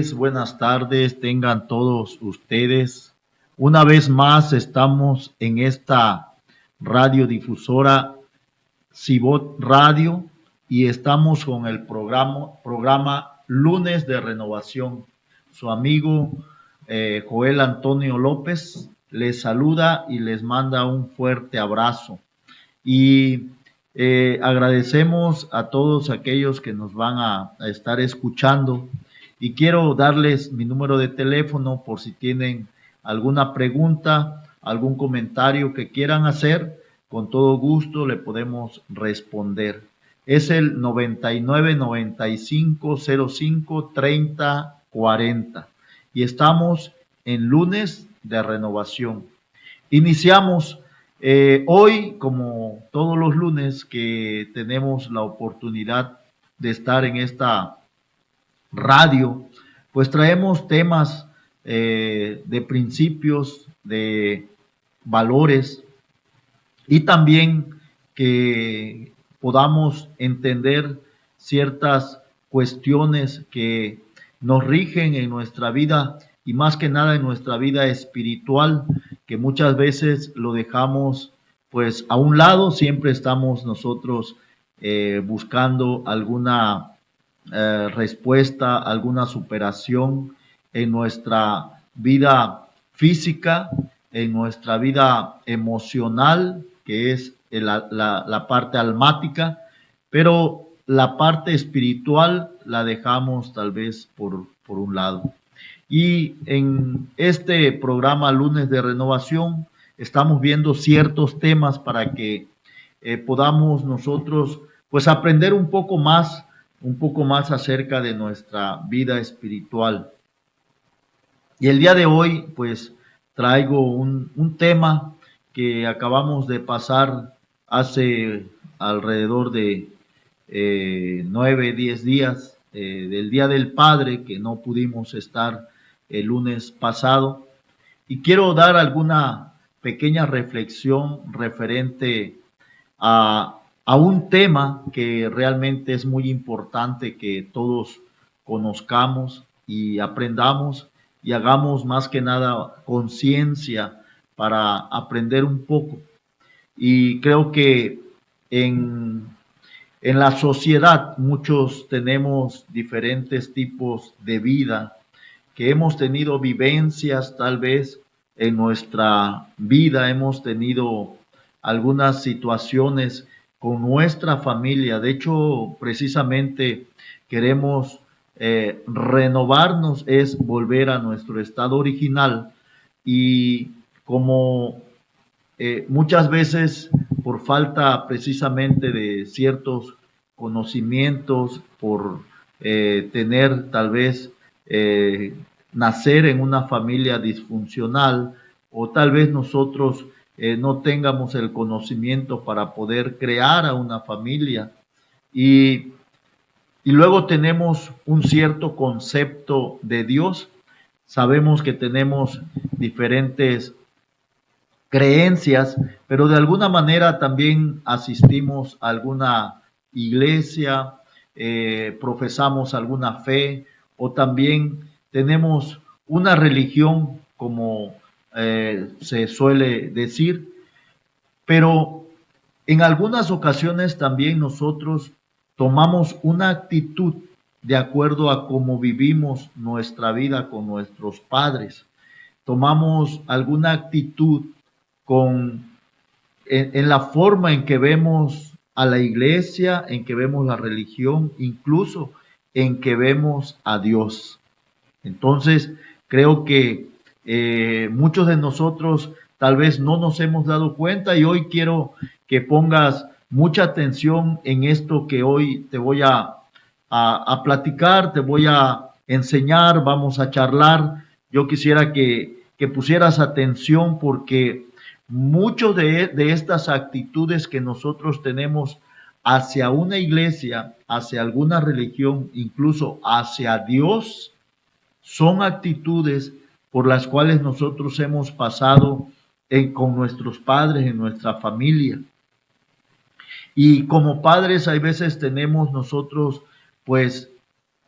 Buenas tardes, tengan todos ustedes. Una vez más estamos en esta radiodifusora Cibot Radio y estamos con el programa Lunes de Renovación. Su amigo Joel Antonio López les saluda y les manda un fuerte abrazo. Y agradecemos a todos aquellos que nos van a estar escuchando y quiero darles mi número de teléfono por si tienen alguna pregunta, algún comentario que quieran hacer, con todo gusto le podemos responder. Es el 9995053040 y estamos en Lunes de Renovación. Iniciamos hoy, como todos los lunes que tenemos la oportunidad de estar en esta radio, pues traemos temas de principios, de valores y también que podamos entender ciertas cuestiones que nos rigen en nuestra vida y más que nada en nuestra vida espiritual, que muchas veces lo dejamos pues a un lado. Siempre estamos nosotros buscando alguna respuesta, alguna superación en nuestra vida física, en nuestra vida emocional, que es la parte almática, pero la parte espiritual la dejamos tal vez por un lado. Y en este programa Lunes de Renovación estamos viendo ciertos temas para que podamos nosotros pues aprender un poco más acerca de nuestra vida espiritual. Y el día de hoy, pues, traigo un tema que acabamos de pasar hace alrededor de 9, 10 días del Día del Padre, que no pudimos estar el lunes pasado. Y quiero dar alguna pequeña reflexión referente a un tema que realmente es muy importante que todos conozcamos y aprendamos y hagamos más que nada conciencia para aprender un poco. Y creo que en la sociedad muchos tenemos diferentes tipos de vida, que hemos tenido vivencias tal vez en nuestra vida, hemos tenido algunas situaciones con nuestra familia. De hecho, precisamente queremos renovarnos, es volver a nuestro estado original y como muchas veces por falta precisamente de ciertos conocimientos, por tener tal vez nacer en una familia disfuncional o tal vez nosotros no tengamos el conocimiento para poder crear a una familia y, y luego tenemos un cierto concepto de Dios. Sabemos que tenemos diferentes creencias, pero de alguna manera también asistimos a alguna iglesia, profesamos alguna fe o también tenemos una religión como se suele decir, pero en algunas ocasiones también nosotros tomamos una actitud de acuerdo a cómo vivimos nuestra vida con nuestros padres. Tomamos alguna actitud en la forma en que vemos a la iglesia, en que vemos la religión, incluso en que vemos a Dios. Entonces, creo que muchos de nosotros tal vez no nos hemos dado cuenta y hoy quiero que pongas mucha atención en esto que hoy te voy a platicar, te voy a enseñar, vamos a charlar. Yo quisiera que pusieras atención porque muchos de estas actitudes que nosotros tenemos hacia una iglesia, hacia alguna religión, incluso hacia Dios, son actitudes por las cuales nosotros hemos pasado con nuestros padres, en nuestra familia. Y como padres hay veces tenemos nosotros pues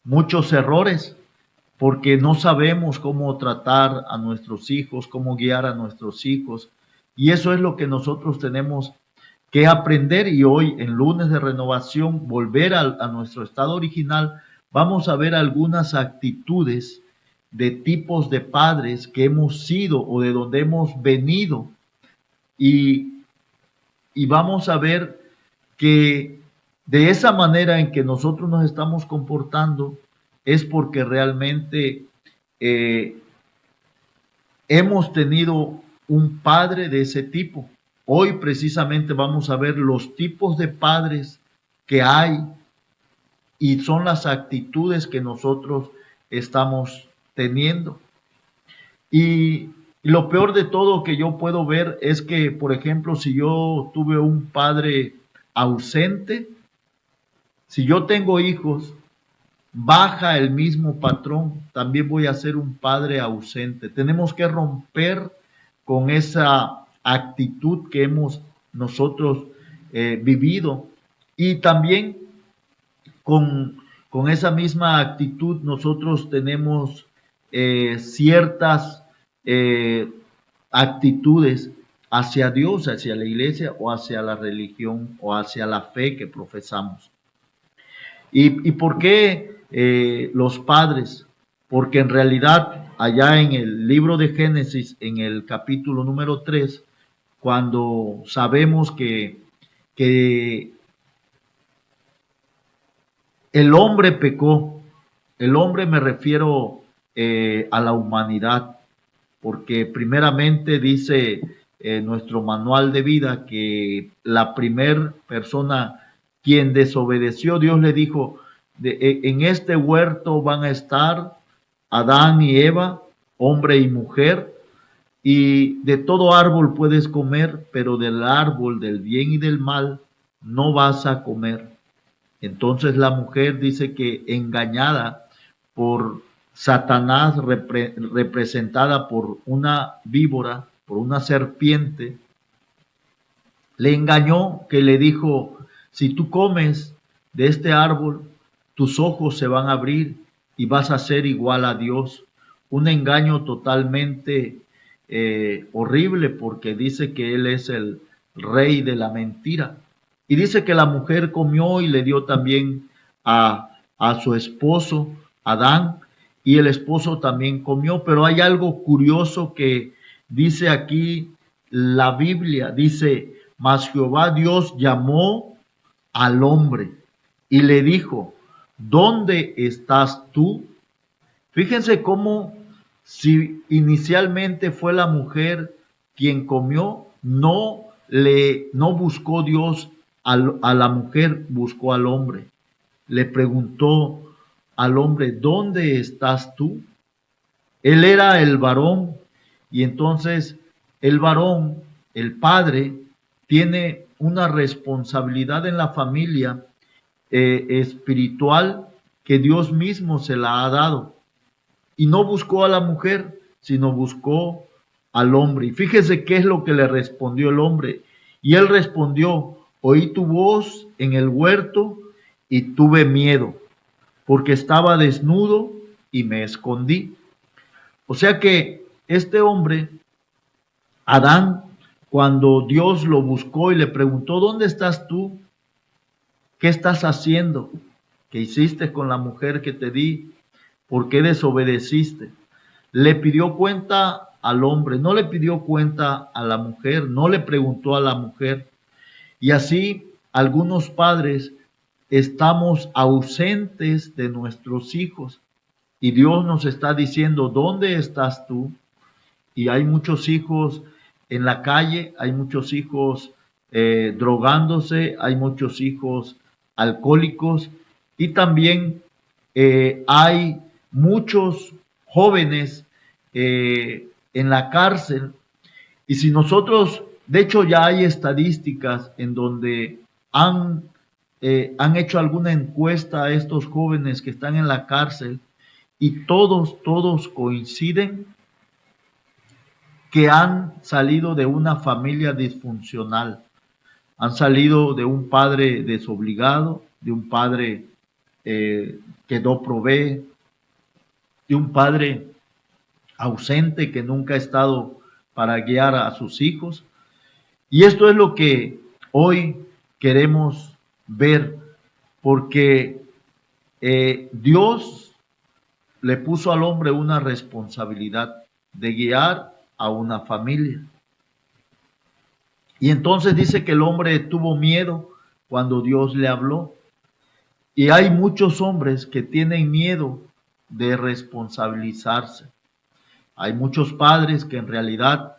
muchos errores. porque no sabemos cómo tratar a nuestros hijos, cómo guiar a nuestros hijos. Y eso es lo que nosotros tenemos que aprender, y hoy en lunes de renovación volver a nuestro estado original. Vamos a ver algunas actitudes de tipos de padres que hemos sido o de donde hemos venido, y, y vamos a ver que de esa manera en que nosotros nos estamos comportando es porque realmente eh, hemos tenido un padre de ese tipo. Hoy precisamente vamos a ver los tipos de padres que hay, y son las actitudes que nosotros estamos teniendo. Y lo peor de todo que yo puedo ver es que, por ejemplo, si yo tuve un padre ausente, si yo tengo hijos, baja el mismo patrón, también voy a ser un padre ausente. Tenemos que romper con esa actitud que hemos nosotros vivido, y también con esa misma actitud nosotros tenemos ciertas eh, actitudes hacia Dios, hacia la iglesia o hacia la religión o hacia la fe que profesamos. ¿Y por qué los padres? Porque en realidad allá en el libro de Génesis, en el capítulo número 3, cuando sabemos que el hombre pecó, el hombre me refiero a la humanidad, porque primeramente dice nuestro manual de vida que la primer persona quien desobedeció, Dios le dijo, en este huerto van a estar Adán y Eva, hombre y mujer, y de todo árbol puedes comer, pero del árbol del bien y del mal no vas a comer. Entonces la mujer dice que, engañada por Satanás, representada por una víbora, por una serpiente, le engañó, que le dijo, si tú comes de este árbol, tus ojos se van a abrir y vas a ser igual a Dios. Un engaño totalmente horrible, porque dice que Él es el rey de la mentira. Y dice que la mujer comió y le dio también a su esposo, Adán, y el esposo también comió. Pero hay algo curioso que dice aquí la Biblia, dice, mas Jehová Dios llamó al hombre y le dijo, ¿dónde estás tú? Fíjense cómo, si inicialmente fue la mujer quien comió, no buscó Dios a la mujer, buscó al hombre. Le preguntó al hombre, ¿dónde estás tú? Él era el varón, y entonces el varón, el padre, tiene una responsabilidad en la familia espiritual que Dios mismo se la ha dado. Y no buscó a la mujer, sino buscó al hombre. Y fíjese qué es lo que le respondió el hombre. Y él respondió, oí tu voz en el huerto y tuve miedo, porque estaba desnudo y me escondí. O sea que este hombre, Adán, cuando Dios lo buscó y le preguntó, ¿dónde estás tú? ¿Qué estás haciendo? ¿Qué hiciste con la mujer que te di? ¿Por qué desobedeciste? Le pidió cuenta al hombre, no le pidió cuenta a la mujer, no le preguntó a la mujer. Y así algunos padres estamos ausentes de nuestros hijos, y Dios nos está diciendo, ¿dónde estás tú? Y hay muchos hijos en la calle, hay muchos hijos drogándose, hay muchos hijos alcohólicos, y también hay muchos jóvenes en la cárcel. Y si nosotros, de hecho ya hay estadísticas en donde han hecho alguna encuesta a estos jóvenes que están en la cárcel, y todos coinciden que han salido de una familia disfuncional, han salido de un padre desobligado, de un padre que no provee, de un padre ausente que nunca ha estado para guiar a sus hijos. Y esto es lo que hoy queremos ver, porque Dios le puso al hombre una responsabilidad de guiar a una familia. Y entonces dice que el hombre tuvo miedo cuando Dios le habló. Y hay muchos hombres que tienen miedo de responsabilizarse. Hay muchos padres que en realidad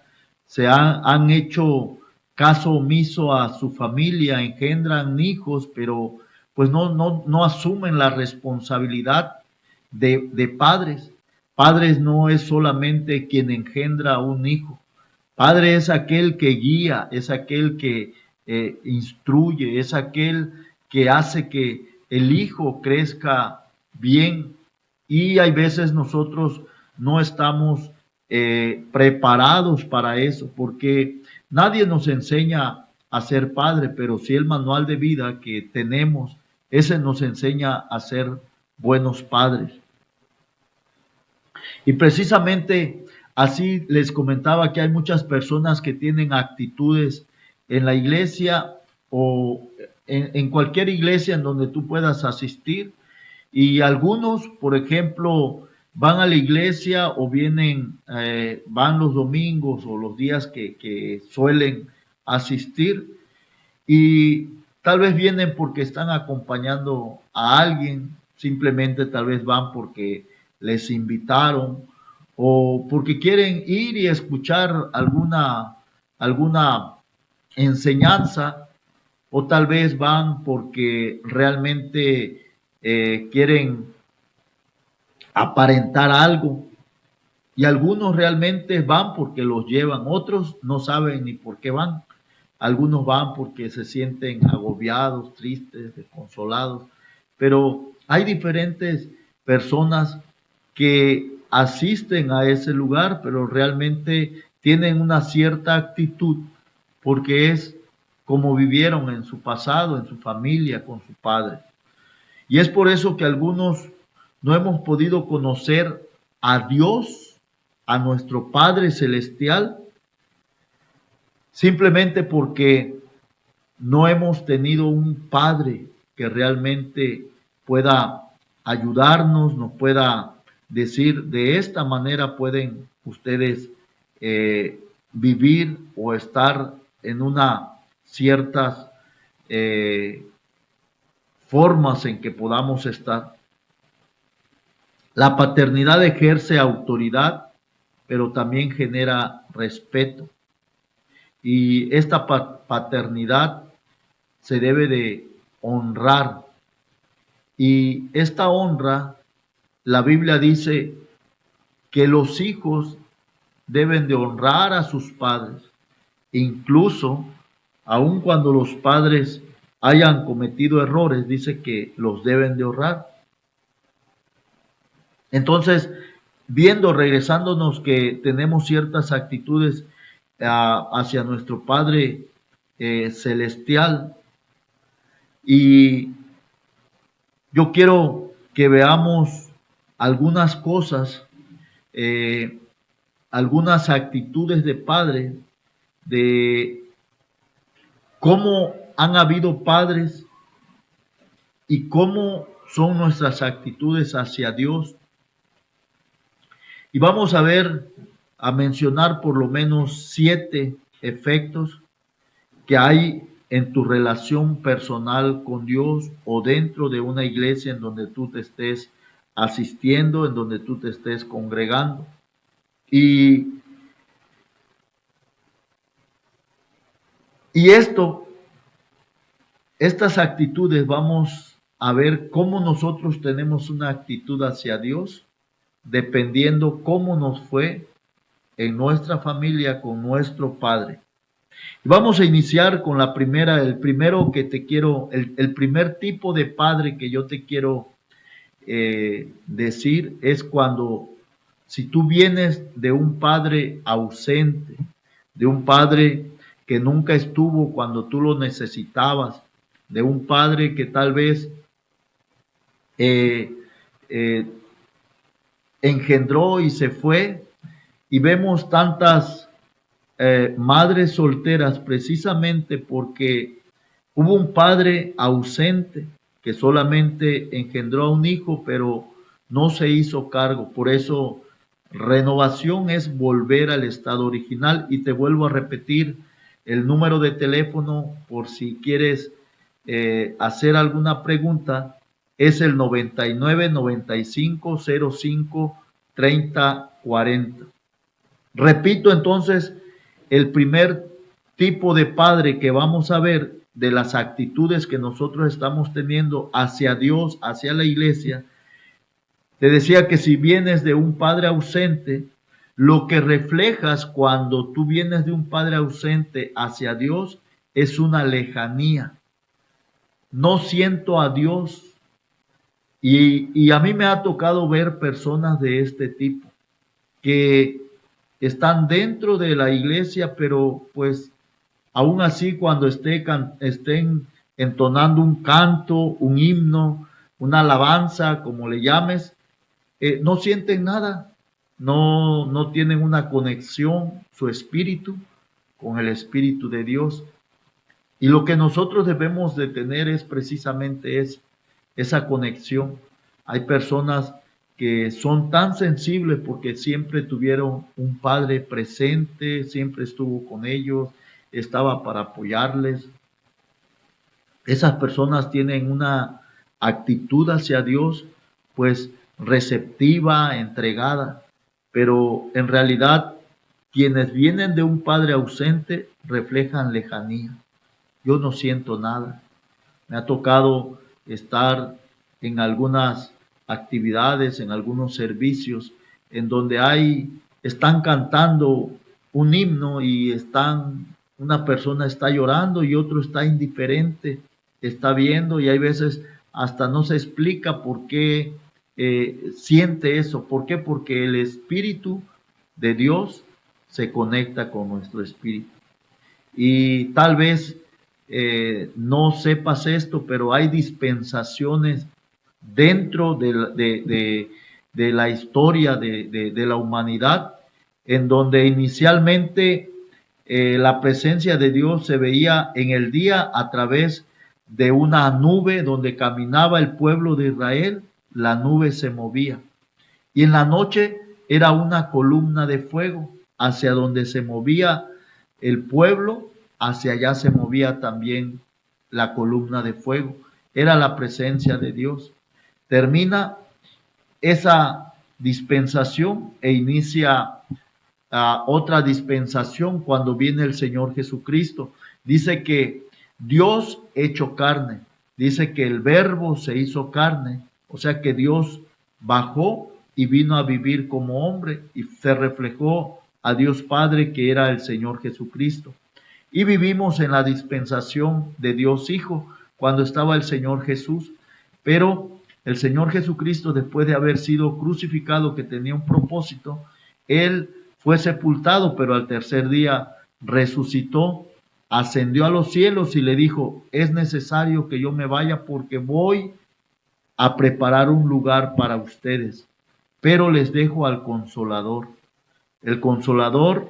han hecho caso omiso a su familia, engendran hijos, pero pues no asumen la responsabilidad de padres. Padres no es solamente quien engendra un hijo. Padre es aquel que guía, es aquel que instruye, es aquel que hace que el hijo crezca bien. Y hay veces nosotros no estamos preparados para eso, porque nadie nos enseña a ser padre, pero sí el manual de vida que tenemos, ese nos enseña a ser buenos padres. Y precisamente así les comentaba que hay muchas personas que tienen actitudes en la iglesia o en cualquier iglesia en donde tú puedas asistir. Y algunos, por ejemplo, van a la iglesia o van los domingos o los días que suelen asistir y tal vez vienen porque están acompañando a alguien, simplemente tal vez van porque les invitaron o porque quieren ir y escuchar alguna enseñanza, o tal vez van porque realmente quieren aparentar algo. Y algunos realmente van porque los llevan, otros no saben ni por qué van. Algunos van porque se sienten agobiados, tristes, desconsolados, pero hay diferentes personas que asisten a ese lugar, pero realmente tienen una cierta actitud porque es como vivieron en su pasado, en su familia, con su padre. Y es por eso que algunos no hemos podido conocer a Dios, a nuestro Padre Celestial, simplemente porque no hemos tenido un Padre que realmente pueda ayudarnos, nos pueda decir de esta manera pueden ustedes vivir o estar en una ciertas formas en que podamos estar. La paternidad ejerce autoridad, pero también genera respeto. Y esta paternidad se debe de honrar. Y esta honra, la Biblia dice que los hijos deben de honrar a sus padres, incluso aun cuando los padres hayan cometido errores, dice que los deben de honrar. Entonces, regresándonos que tenemos ciertas actitudes hacia nuestro Padre celestial, y yo quiero que veamos algunas cosas, algunas actitudes de padre, de cómo han habido padres y cómo son nuestras actitudes hacia Dios. Y vamos a mencionar por lo menos 7 efectos que hay en tu relación personal con Dios o dentro de una iglesia en donde tú te estés asistiendo, en donde tú te estés congregando. Y estas actitudes, vamos a ver cómo nosotros tenemos una actitud hacia Dios, dependiendo cómo nos fue en nuestra familia con nuestro Padre. Vamos a iniciar con el primer tipo de padre que yo te quiero decir es cuando, si tú vienes de un padre ausente, de un padre que nunca estuvo cuando tú lo necesitabas, de un padre que tal vez engendró y se fue, y vemos tantas madres solteras precisamente porque hubo un padre ausente que solamente engendró a un hijo, pero no se hizo cargo. Por eso, renovación es volver al estado original. Y te vuelvo a repetir el número de teléfono por si quieres hacer alguna pregunta. Es el 99 95 05 30 40. Repito entonces, el primer tipo de padre que vamos a ver de las actitudes que nosotros estamos teniendo hacia Dios, hacia la iglesia. Te decía que si vienes de un padre ausente, lo que reflejas cuando tú vienes de un padre ausente hacia Dios es una lejanía. No siento a Dios. Y a mí me ha tocado ver personas de este tipo que están dentro de la iglesia, pero pues aún así cuando estén entonando un canto, un himno, una alabanza, como le llames, no sienten nada, no tienen una conexión, su espíritu, con el Espíritu de Dios. Y lo que nosotros debemos de tener es precisamente esa conexión. Hay personas que son tan sensibles porque siempre tuvieron un padre presente, siempre estuvo con ellos, estaba para apoyarles. Esas personas tienen una actitud hacia Dios, pues receptiva, entregada, pero en realidad quienes vienen de un padre ausente reflejan lejanía. Yo no siento nada. Me ha tocado estar en algunas actividades, en algunos servicios, en donde están cantando un himno y una persona está llorando y otro está indiferente, está viendo, y hay veces hasta no se explica por qué siente eso. ¿Por qué? Porque el Espíritu de Dios se conecta con nuestro espíritu. Y tal vez no sepas esto, pero hay dispensaciones dentro de la historia de la humanidad, en donde inicialmente la presencia de Dios se veía en el día a través de una nube donde caminaba el pueblo de Israel. La nube se movía, y en la noche era una columna de fuego. Hacia donde se movía el pueblo, hacia allá se movía también la columna de fuego. Era la presencia de Dios. Termina esa dispensación e inicia otra dispensación cuando viene el Señor Jesucristo. Dice que Dios hecho carne, dice que el Verbo se hizo carne, o sea que Dios bajó y vino a vivir como hombre y se reflejó a Dios Padre, que era el Señor Jesucristo. Y vivimos en la dispensación de Dios Hijo cuando estaba el Señor Jesús, pero el Señor Jesucristo, después de haber sido crucificado, que tenía un propósito, Él fue sepultado, pero al tercer día resucitó, ascendió a los cielos y le dijo: es necesario que yo me vaya porque voy a preparar un lugar para ustedes, pero les dejo al Consolador. El Consolador,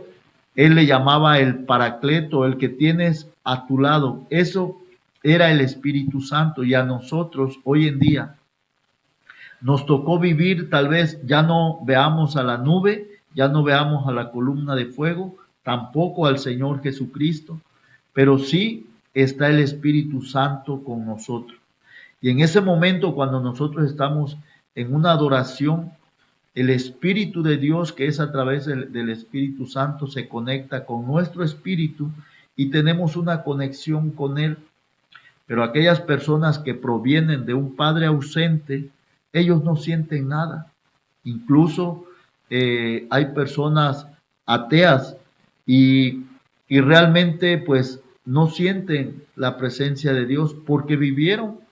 Él le llamaba el Paracleto, el que tienes a tu lado. Eso era el Espíritu Santo, y a nosotros hoy en día nos tocó vivir, tal vez ya no veamos a la nube, ya no veamos a la columna de fuego, tampoco al Señor Jesucristo, pero sí está el Espíritu Santo con nosotros. Y en ese momento, cuando nosotros estamos en una adoración, el Espíritu de Dios, que es a través del Espíritu Santo, se conecta con nuestro espíritu y tenemos una conexión con Él. Pero aquellas personas que provienen de un padre ausente, ellos no sienten nada. Incluso hay personas ateas y realmente pues no sienten la presencia de Dios porque vivieron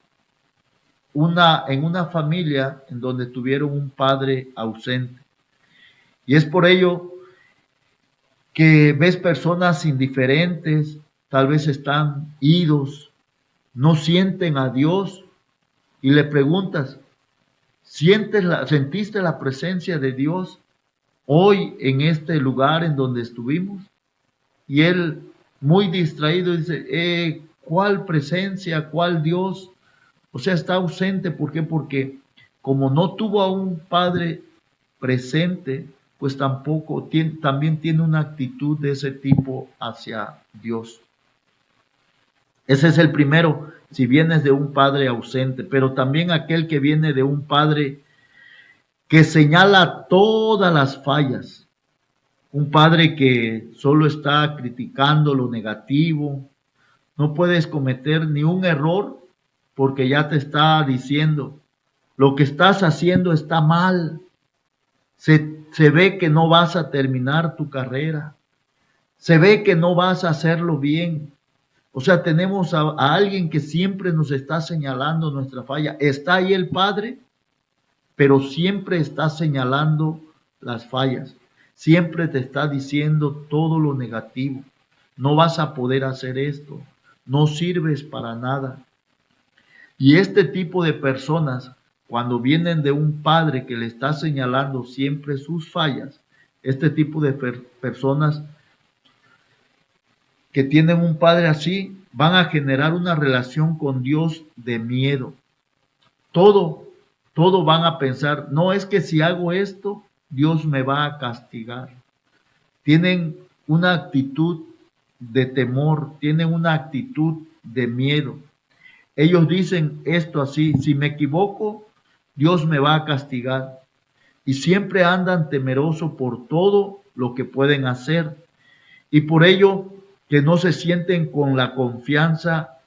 en una familia en donde tuvieron un padre ausente. Y es por ello que ves personas indiferentes, tal vez están idos, no sienten a Dios, y le preguntas: ¿Sentiste la presencia de Dios hoy en este lugar en donde estuvimos? Y él, muy distraído, dice, ¿cuál presencia? ¿Cuál Dios? O sea, está ausente. ¿Por qué? Porque como no tuvo a un padre presente, pues también tiene una actitud de ese tipo hacia Dios. Ese es el primero, si vienes de un padre ausente, pero también aquel que viene de un padre que señala todas las fallas. Un padre que solo está criticando lo negativo. No puedes cometer ni un error porque ya te está diciendo, lo que estás haciendo está mal. Se ve que no vas a terminar tu carrera. Se ve que no vas a hacerlo bien. O sea, tenemos a alguien que siempre nos está señalando nuestra falla. Está ahí el Padre, pero siempre está señalando las fallas. Siempre te está diciendo todo lo negativo. No vas a poder hacer esto. No sirves para nada. Y este tipo de personas, cuando vienen de un padre que le está señalando siempre sus fallas, este tipo de personas que tienen un padre así, van a generar una relación con Dios de miedo. Todo, todo van a pensar, no es que si hago esto, Dios me va a castigar. Tienen una actitud de temor, tienen una actitud de miedo. Ellos dicen esto así, si me equivoco, Dios me va a castigar. Y siempre andan temerosos por todo lo que pueden hacer. Y por ello que no se sienten con la confianza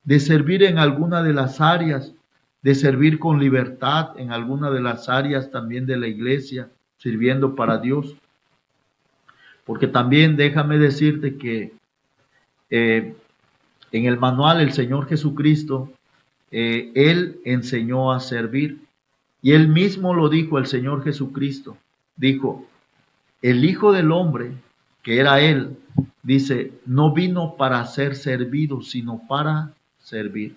de servir en alguna de las áreas, de servir con libertad en alguna de las áreas también de la iglesia, sirviendo para Dios. Porque también déjame decirte que en el manual el Señor Jesucristo, Él enseñó a servir. Y Él mismo lo dijo, el Señor Jesucristo. Dijo, el Hijo del Hombre, que era Él, dice, no vino para ser servido, sino para servir.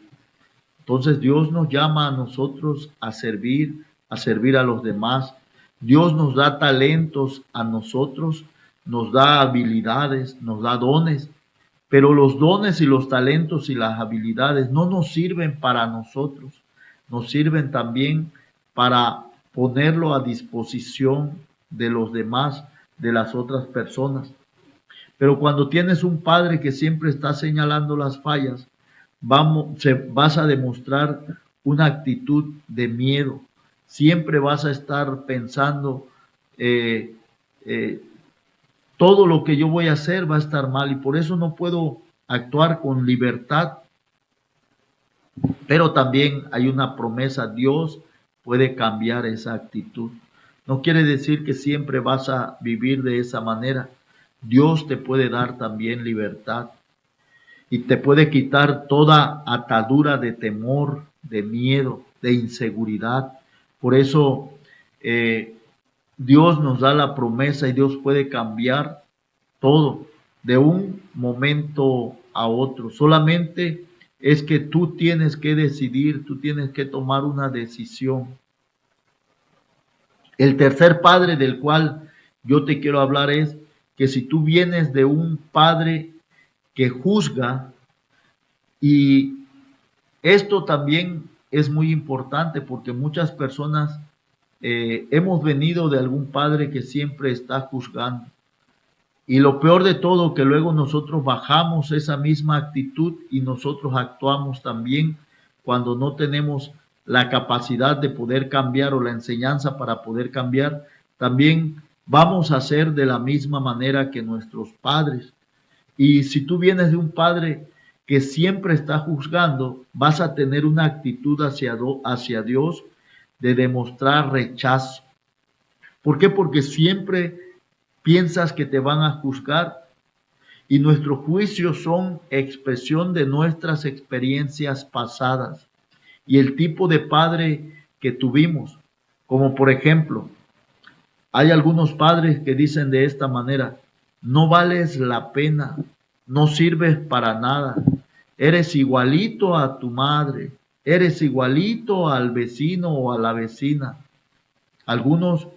Entonces Dios nos llama a nosotros a servir a los demás. Dios nos da talentos a nosotros, nos da habilidades, nos da dones, pero los dones y los talentos y las habilidades no nos sirven para nosotros, nos sirven también para ponerlo a disposición de los demás, de las otras personas. Pero cuando tienes un padre que siempre está señalando las fallas, vas a demostrar una actitud de miedo. Siempre vas a estar pensando, eh, eh, todo lo que yo voy a hacer va a estar mal y por eso no puedo actuar con libertad. Pero también hay una promesa, Dios puede cambiar esa actitud. No quiere decir que siempre vas a vivir de esa manera. Dios te puede dar también libertad y te puede quitar toda atadura de temor, de miedo, de inseguridad. Por eso Dios nos da la promesa y Dios puede cambiar todo de un momento a otro. Solamente es que tú tienes que decidir, tú tienes que tomar una decisión. El tercer padre del cual yo te quiero hablar es que si tú vienes de un padre que juzga, y esto también es muy importante porque muchas personas hemos venido de algún padre que siempre está juzgando. Y lo peor de todo, que luego nosotros bajamos esa misma actitud y nosotros actuamos también cuando no tenemos la capacidad de poder cambiar o la enseñanza para poder cambiar, también vamos a hacer de la misma manera que nuestros padres. Y si tú vienes de un padre que siempre está juzgando, vas a tener una actitud hacia Dios de demostrar rechazo. ¿Por qué? Porque siempre piensas que te van a juzgar y nuestros juicios son expresión de nuestras experiencias pasadas y el tipo de padre que tuvimos. Como por ejemplo, hay algunos padres que dicen de esta manera, no vales la pena, no sirves para nada, eres igualito a tu madre, eres igualito al vecino o a la vecina. Algunos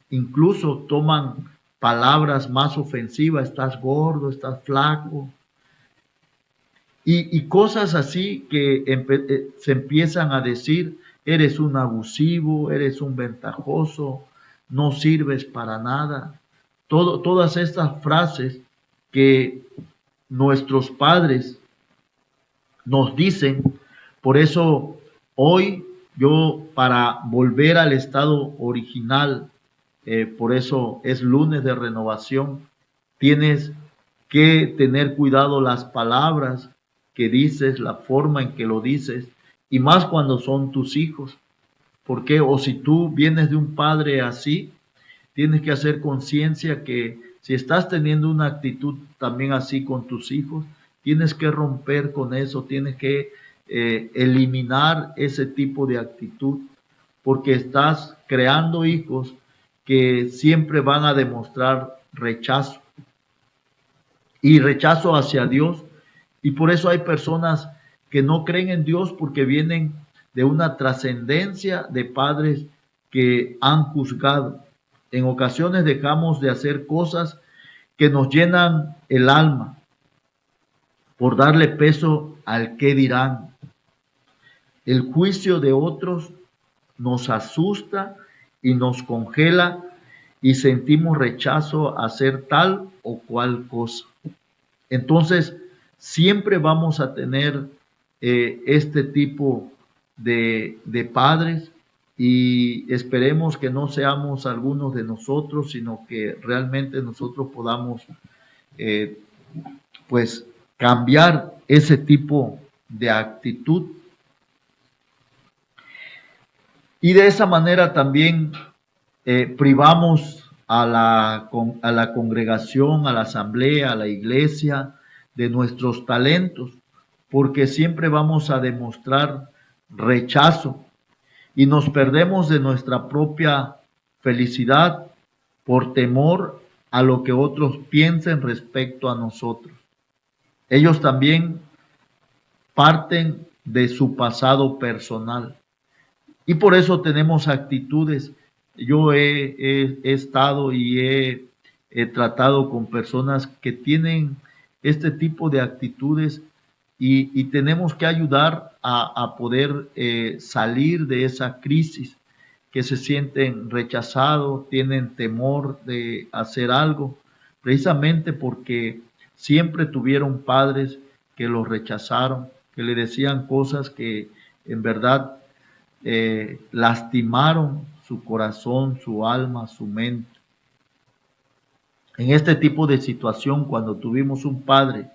incluso toman palabras más ofensivas, estás gordo, estás flaco, y cosas así que se empiezan a decir, eres un abusivo, eres un ventajoso, no sirves para nada. Todas estas frases que nuestros padres nos dicen. Por eso hoy yo, para volver al estado original, por eso es lunes de renovación, tienes que tener cuidado las palabras que dices, la forma en que lo dices, y más cuando son tus hijos. Porque, o si tú vienes de un padre así, tienes que hacer conciencia que si estás teniendo una actitud también así con tus hijos, tienes que romper con eso, tienes que eliminar ese tipo de actitud, porque estás creando hijos que siempre van a demostrar rechazo y rechazo hacia Dios. Y por eso hay personas que no creen en Dios porque vienen de una trascendencia de padres que han juzgado. En ocasiones dejamos de hacer cosas que nos llenan el alma por darle peso al qué dirán. El juicio de otros nos asusta y nos congela y sentimos rechazo a hacer tal o cual cosa. Entonces, siempre vamos a tener este tipo de padres, y esperemos que no seamos algunos de nosotros, sino que realmente nosotros podamos eh, pues cambiar ese tipo de actitud, y de esa manera también privamos a la congregación, a la asamblea, a la iglesia de nuestros talentos, porque siempre vamos a demostrar rechazo y nos perdemos de nuestra propia felicidad por temor a lo que otros piensen respecto a nosotros. Ellos también parten de su pasado personal y por eso tenemos actitudes. Yo he estado y he tratado con personas que tienen este tipo de actitudes, y tenemos que ayudar a poder salir de esa crisis, que se sienten rechazados, tienen temor de hacer algo, precisamente porque siempre tuvieron padres que los rechazaron, que le decían cosas que en verdad lastimaron su corazón, su alma, su mente. En este tipo de situación, cuando tuvimos un padre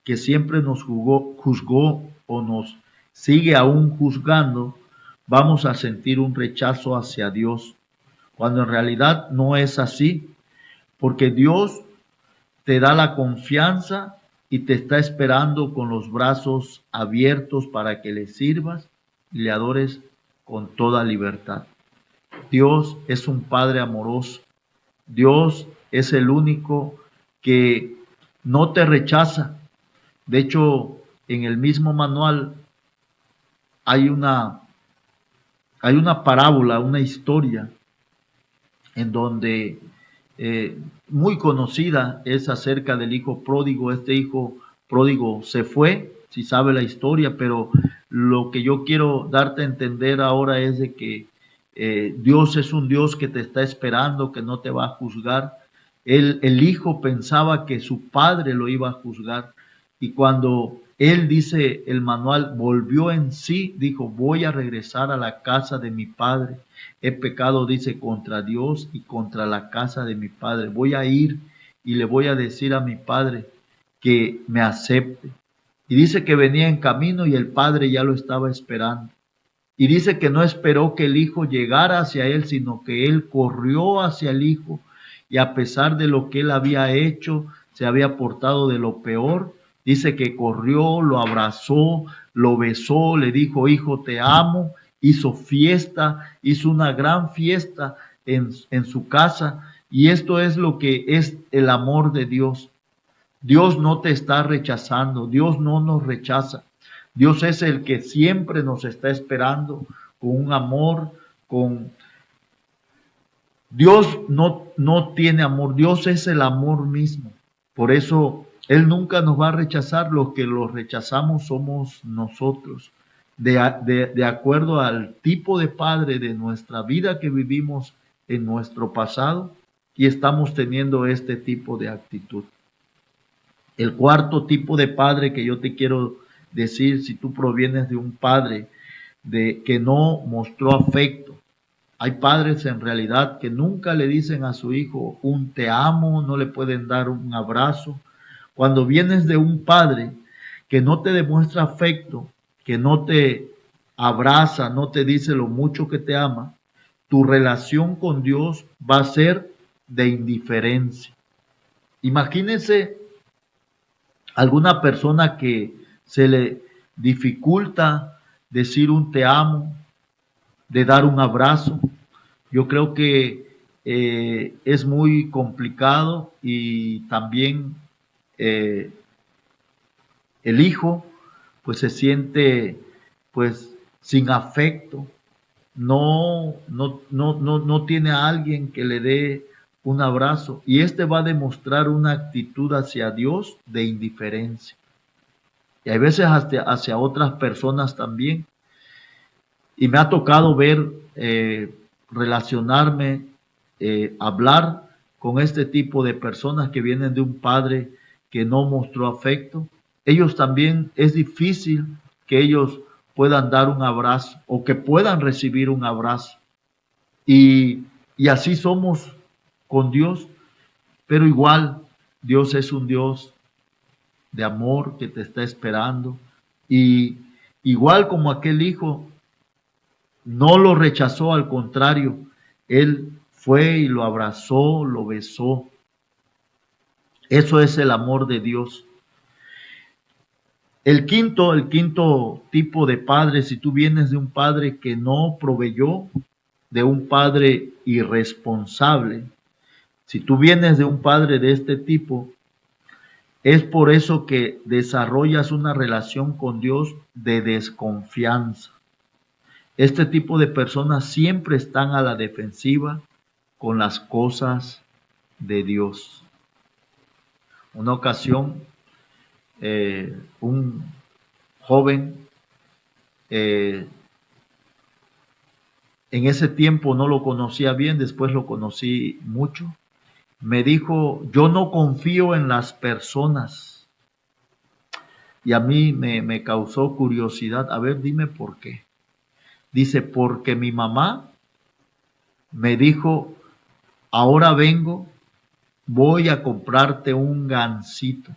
que siempre nos juzgó o nos sigue aún juzgando, vamos a sentir un rechazo hacia Dios, cuando en realidad no es así, porque Dios te da la confianza y te está esperando con los brazos abiertos para que le sirvas y le adores con toda libertad. Dios es un Padre amoroso. Dios es el único que no te rechaza. De hecho, en el mismo manual hay una parábola, una historia, en donde muy conocida es acerca del hijo pródigo. Este hijo pródigo se fue, si sabe la historia, pero lo que yo quiero darte a entender ahora es de que Dios es un Dios que te está esperando, que no te va a juzgar. El hijo pensaba que su padre lo iba a juzgar, y cuando él, dice el manual, volvió en sí, dijo: voy a regresar a la casa de mi padre. He pecado, dice, contra Dios y contra la casa de mi padre. Voy a ir y le voy a decir a mi padre que me acepte. Y dice que venía en camino y el padre ya lo estaba esperando. Y dice que no esperó que el hijo llegara hacia él, sino que él corrió hacia el hijo, y a pesar de lo que él había hecho, se había portado de lo peor. Dice que corrió, lo abrazó, lo besó, le dijo: hijo, te amo. Hizo fiesta, hizo una gran fiesta en su casa. Y esto es lo que es el amor de Dios. Dios no te está rechazando, Dios no nos rechaza. Dios es el que siempre nos está esperando con un amor, con... Dios no tiene amor, Dios es el amor mismo. Por eso Él nunca nos va a rechazar, los que lo rechazamos somos nosotros. De acuerdo al tipo de padre de nuestra vida que vivimos en nuestro pasado y estamos teniendo este tipo de actitud. El cuarto tipo de padre que yo te quiero decir, si tú provienes de un padre que no mostró afecto, hay padres en realidad que nunca le dicen a su hijo un te amo, no le pueden dar un abrazo. Cuando vienes de un padre que no te demuestra afecto, que no te abraza, no te dice lo mucho que te ama, tu relación con Dios va a ser de indiferencia. Imagínense alguna persona que se le dificulta decir un te amo, de dar un abrazo. Yo creo que es muy complicado y también eh, el hijo pues se siente pues sin afecto, no tiene a alguien que le dé un abrazo y este va a demostrar una actitud hacia Dios de indiferencia y hay veces hacia otras personas también. Y me ha tocado ver, relacionarme, hablar con este tipo de personas que vienen de un padre que no mostró afecto. Ellos también es difícil que ellos puedan dar un abrazo o que puedan recibir un abrazo. Y así somos con Dios, pero igual Dios es un Dios de amor que te está esperando. Y igual como aquel hijo no lo rechazó, al contrario, él fue y lo abrazó, lo besó. Eso es el amor de Dios. El quinto tipo de padre, si tú vienes de un padre que no proveyó, de un padre irresponsable, si tú vienes de un padre de este tipo, es por eso que desarrollas una relación con Dios de desconfianza. Este tipo de personas siempre están a la defensiva con las cosas de Dios. Una ocasión, un joven, eh, en ese tiempo no lo conocía bien, después lo conocí mucho, me dijo, yo no confío en las personas. Y a mí me causó curiosidad, a ver, dime por qué. Dice, porque mi mamá me dijo, ahora vengo, voy a comprarte un gansito.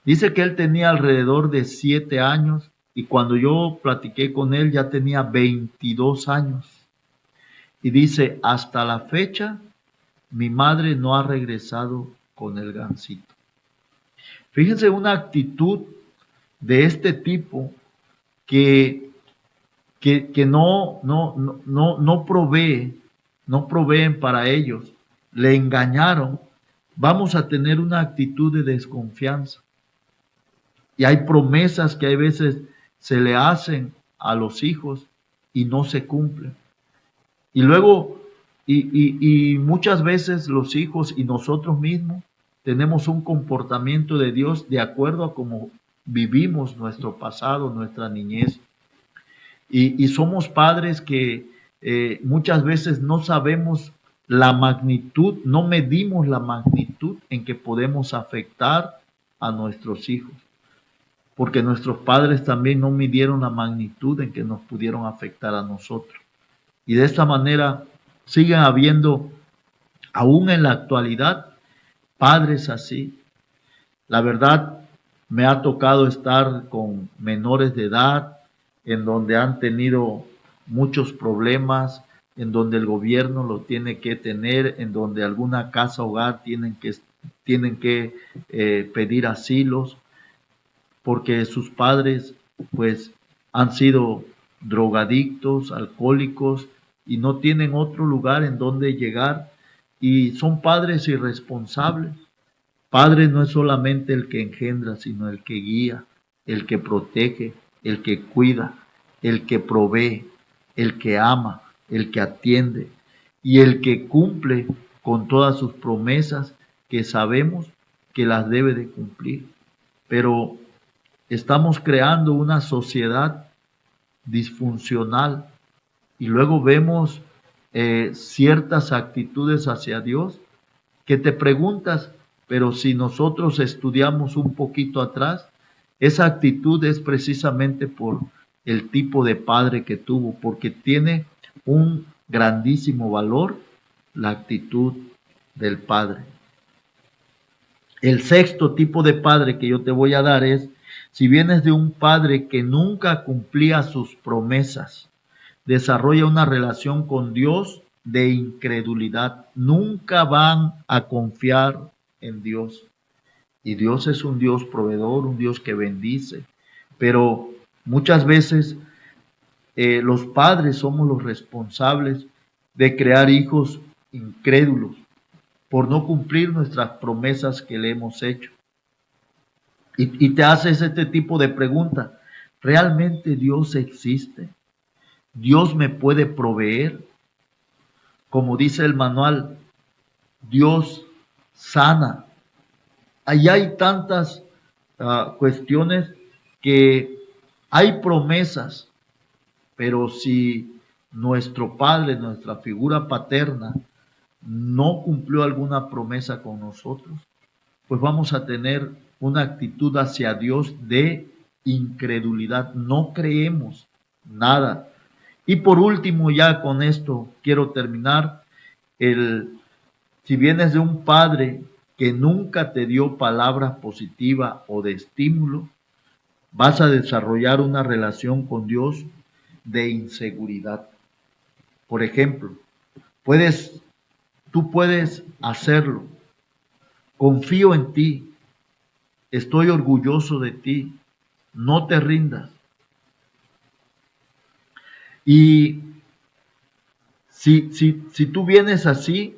Dice que él tenía alrededor de 7 años y cuando yo platiqué con él ya tenía 22 años. Y dice, hasta la fecha, mi madre no ha regresado con el gansito. Fíjense una actitud de este tipo que, que no provee, no proveen para ellos, le engañaron. Vamos a tener una actitud de desconfianza. Y hay promesas que hay veces se le hacen a los hijos y no se cumplen. Y luego, y muchas veces los hijos y nosotros mismos tenemos un comportamiento de Dios de acuerdo a cómo vivimos nuestro pasado, nuestra niñez. Y somos padres que muchas veces no sabemos la magnitud, no medimos la magnitud en que podemos afectar a nuestros hijos, porque nuestros padres también no midieron la magnitud en que nos pudieron afectar a nosotros. Y de esta manera siguen habiendo, aún en la actualidad, padres así. La verdad, me ha tocado estar con menores de edad en donde han tenido muchos problemas, en donde el gobierno lo tiene que tener, en donde alguna casa hogar tienen que pedir asilos porque sus padres pues han sido drogadictos, alcohólicos y no tienen otro lugar en donde llegar y son padres irresponsables. Padre no es solamente el que engendra, sino el que guía. el que protege, el que cuida, el que provee, el que ama, el que atiende y el que cumple con todas sus promesas que sabemos que las debe de cumplir. Pero estamos creando una sociedad disfuncional y luego vemos ciertas actitudes hacia Dios que te preguntas, pero si nosotros estudiamos un poquito atrás, esa actitud es precisamente por el tipo de padre que tuvo, porque tiene un grandísimo valor la actitud del padre. El sexto tipo de padre que yo te voy a dar es, si vienes de un padre que nunca cumplía sus promesas, desarrolla una relación con Dios de incredulidad. Nunca van a confiar en Dios. Y Dios es un Dios proveedor, un Dios que bendice. Pero muchas veces los padres somos los responsables de crear hijos incrédulos por no cumplir nuestras promesas que le hemos hecho. Y te haces este tipo de pregunta. ¿Realmente Dios existe? ¿Dios me puede proveer? Como dice el manual, Dios sana. Ahí hay tantas cuestiones que hay promesas, pero si nuestro padre, nuestra figura paterna, no cumplió alguna promesa con nosotros, pues vamos a tener una actitud hacia Dios de incredulidad. No creemos nada. Y por último, ya con esto quiero terminar, si vienes de un padre que nunca te dio palabra positiva o de estímulo, vas a desarrollar una relación con Dios de inseguridad. Por ejemplo, tú puedes hacerlo. Confío en ti. Estoy orgulloso de ti. No te rindas. Y si tú vienes así,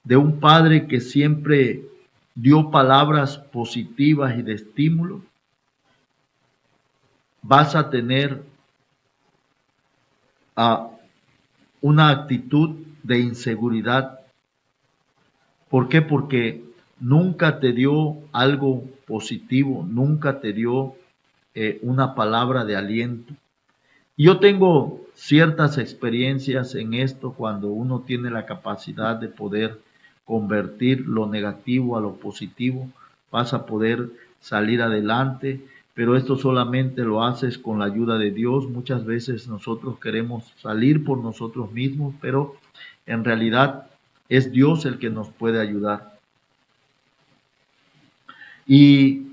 de un padre que siempre dio palabras positivas y de estímulo, vas a tener una actitud de inseguridad. ¿Por qué? Porque nunca te dio algo positivo, nunca te dio una palabra de aliento. Yo tengo ciertas experiencias en esto cuando uno tiene la capacidad de poder convertir lo negativo a lo positivo, vas a poder salir adelante, pero esto solamente lo haces con la ayuda de Dios. Muchas veces nosotros queremos salir por nosotros mismos, pero en realidad es Dios el que nos puede ayudar. Y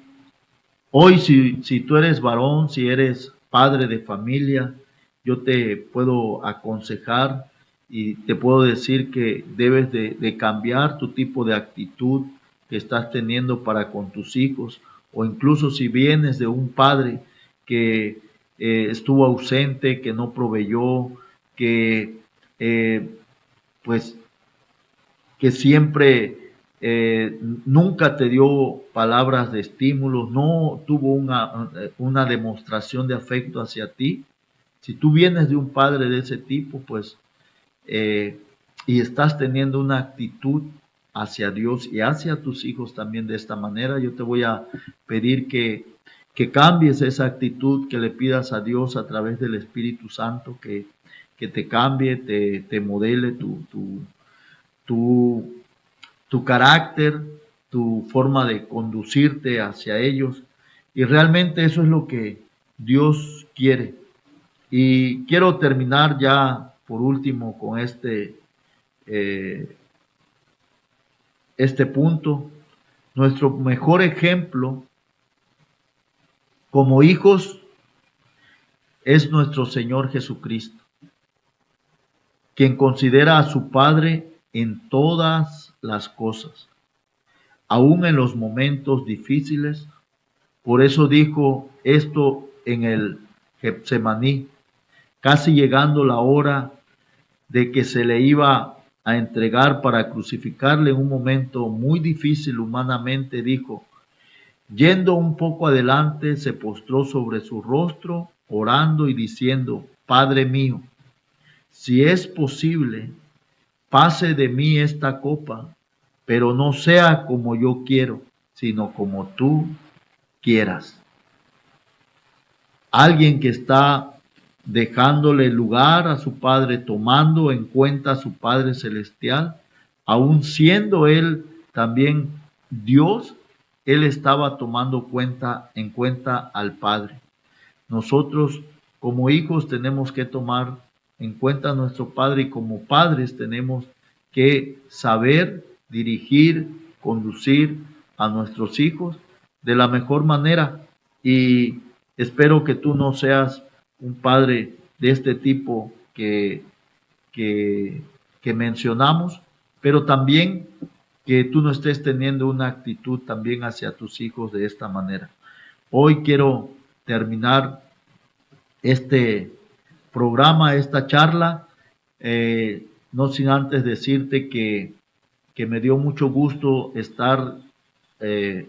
hoy si tú eres varón, si eres padre de familia, yo te puedo aconsejar y te puedo decir que debes de cambiar tu tipo de actitud que estás teniendo para con tus hijos, o incluso si vienes de un padre que estuvo ausente, que no proveyó, que pues que siempre nunca te dio palabras de estímulo, no tuvo una demostración de afecto hacia ti. Si tú vienes de un padre de ese tipo, pues, y estás teniendo una actitud hacia Dios y hacia tus hijos también de esta manera, yo te voy a pedir que cambies esa actitud, que le pidas a Dios a través del Espíritu Santo, que te cambie, te modele tu tu carácter, tu forma de conducirte hacia ellos. Y realmente eso es lo que Dios quiere. Y quiero terminar ya por último con este punto. Nuestro mejor ejemplo como hijos es nuestro Señor Jesucristo, quien considera a su Padre en todas las cosas, aún en los momentos difíciles. Por eso dijo esto en el Getsemaní, casi llegando la hora de que se le iba a entregar para crucificarle en un momento muy difícil humanamente, dijo, Yendo un poco adelante, se postró sobre su rostro, orando y diciendo: Padre mío, si es posible, pase de mí esta copa, pero no sea como yo quiero, sino como tú quieras. Alguien que está dejándole lugar a su Padre, tomando en cuenta a su Padre Celestial, aun siendo Él también Dios, Él estaba tomando en cuenta al Padre. Nosotros como hijos tenemos que tomar en cuenta a nuestro Padre y como padres tenemos que saber dirigir, conducir a nuestros hijos de la mejor manera. Y espero que tú no seas un padre de este tipo que, que mencionamos, pero también que tú no estés teniendo una actitud también hacia tus hijos de esta manera. Hoy quiero terminar este programa, esta charla, no sin antes decirte que me dio mucho gusto estar eh,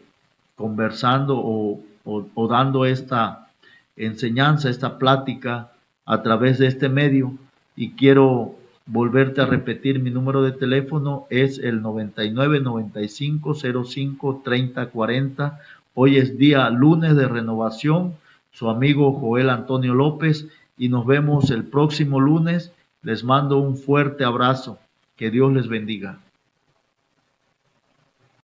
conversando o dando esta enseñanza, esta plática a través de este medio y quiero volverte a repetir mi número de teléfono es el 99 95 05 30 40. Hoy es día lunes de renovación, su amigo Joel Antonio López y nos vemos el próximo lunes. Les mando un fuerte abrazo. Que Dios les bendiga.